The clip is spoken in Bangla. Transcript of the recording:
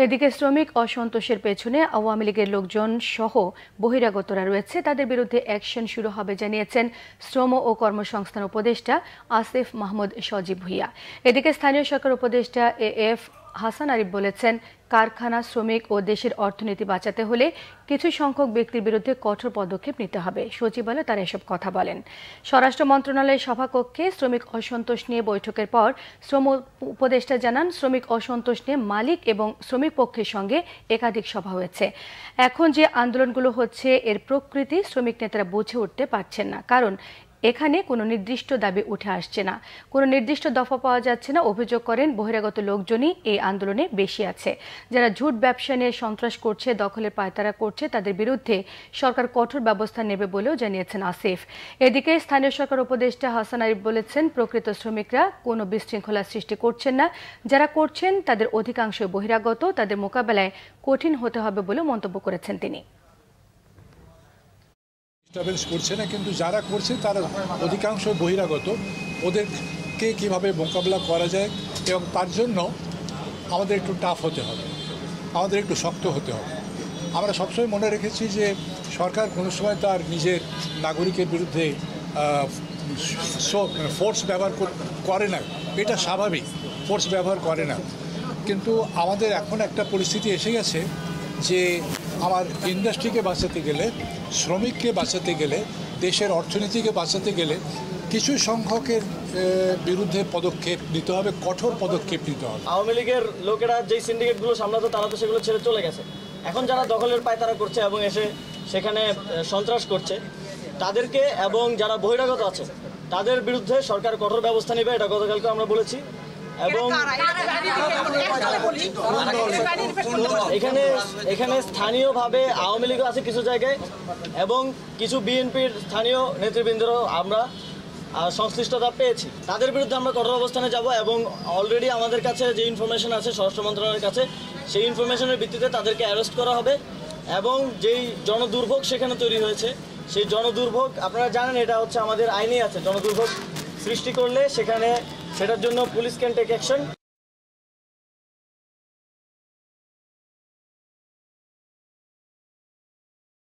এদিকে শ্রমিক অসন্তোষের পেছনে আওয়ামী লীগের লোকজন সহ বহিরাগতরা রয়েছে, তাদের বিরুদ্ধে অ্যাকশন শুরু হবে জানিয়েছেন শ্রম ও কর্মসংস্থান উপদেষ্টা আসিফ মাহমুদ সজীব ভুঁইয়া। এদিকে স্থানীয় সরকার উপদেষ্টা এএফ হাসান আরিফ বলেছেন, কারখানা শ্রমিক ও দেশের অর্থনীতি বাঁচাতে হলে কিছু সংখ্যক ব্যক্তির বিরুদ্ধে কঠোর পদক্ষেপ নিতে হবে। সচিবালয়ে তারা এসব কথা বলেন। স্বরাষ্ট্র মন্ত্রণালয়ের সভাকক্ষে শ্রমিক অসন্তোষ নিয়ে বৈঠকের পর শ্রম উপদেষ্টা জানান, শ্রমিক অসন্তোষ নিয়ে মালিক এবং শ্রমিক পক্ষের সঙ্গে একাধিক সভা হয়েছে। এখন যে আন্দোলনগুলো হচ্ছে এর প্রকৃতি শ্রমিক নেতারা বুঝে উঠতে পারছেন না, কারণ এখানে কোনো নির্দিষ্ট দাবি উঠে আসছে না, কোনো নির্দিষ্ট দফা পাওয়া যাচ্ছে না। অভিযোগ করেন, বহিরাগত লোকজনই এই আন্দোলনে বেশি আছে। যারা ঝুট ব্যবসা নিয়ে সন্ত্রাস করছে, দখলের পায়তারা করছে, তাদের বিরুদ্ধে সরকার কঠোর ব্যবস্থা নেবে বলেও জানিয়েছেন আসিফ। এদিকে স্থানীয় সরকার উপদেষ্টা হাসান আরিফ বলেছেন, প্রকৃত শ্রমিকরা কোনো বিশৃঙ্খলা সৃষ্টি করছেন না, যারা করছেন তাদের অধিকাংশ বহিরাগত, তাদের মোকাবেলায় কঠিন হতে হবে বলে মন্তব্য করেছেন তিনি। করছে না, কিন্তু যারা করছে তারা অধিকাংশ বহিরাগত। ওদেরকে কিভাবে মোকাবিলা করা যায় এবং তার জন্য আমাদের একটু টাফ হতে হবে, আমাদের একটু শক্ত হতে হবে। আমরা সবসময় মনে রেখেছি যে সরকার কোনো সময় তার নিজের নাগরিকের বিরুদ্ধে ফোর্স ব্যবহার করে না, এটা স্বাভাবিক, ফোর্স ব্যবহার করে না। কিন্তু আমাদের এখন একটা পরিস্থিতি এসে গেছে যে আমার ইন্ডাস্ট্রিকে বাঁচাতে গেলে, শ্রমিককে বাঁচাতে গেলে, দেশের অর্থনীতিকে বাঁচাতে গেলে কিছু সংখ্যকের বিরুদ্ধে পদক্ষেপ নিতে হবে, কঠোর পদক্ষেপ নিতে হবে। আওয়ামী লীগের লোকেরা যেই সিন্ডিকেটগুলো সামলাতো তারা তো সেগুলো ছেড়ে চলে গেছে। এখন যারা দখলের পায়তারা করছে এবং এসে সেখানে সন্ত্রাস করছে তাদেরকে, এবং যারা বহিরাগত আছে তাদের বিরুদ্ধে সরকার কঠোর ব্যবস্থা নেবে, এটা গতকালকে আমরা বলেছি। এবং এখানে স্থানীয়ভাবে আওয়ামী লীগও আছে কিছু জায়গায়, এবং কিছু বিএনপির স্থানীয় নেতৃবৃন্দরাও আমরা সংশ্লিষ্টতা পেয়েছি। তাদের বিরুদ্ধে আমরা কঠোর অবস্থানে যাব, এবং অলরেডি আমাদের কাছে যে ইনফরমেশন আছে স্বরাষ্ট্র মন্ত্রণালয়ের কাছে, সেই ইনফরমেশনের ভিত্তিতে তাদেরকে অ্যারেস্ট করা হবে। এবং যেই জনদুর্ভোগ সেখানে তৈরি হয়েছে, সেই জনদুর্ভোগ আপনারা জানেন, এটা হচ্ছে আমাদের আইনেই আছে, জনদুর্ভোগ সৃষ্টি করলে সেটার জন্য পুলিশ ক্যান টেক অ্যাকশন।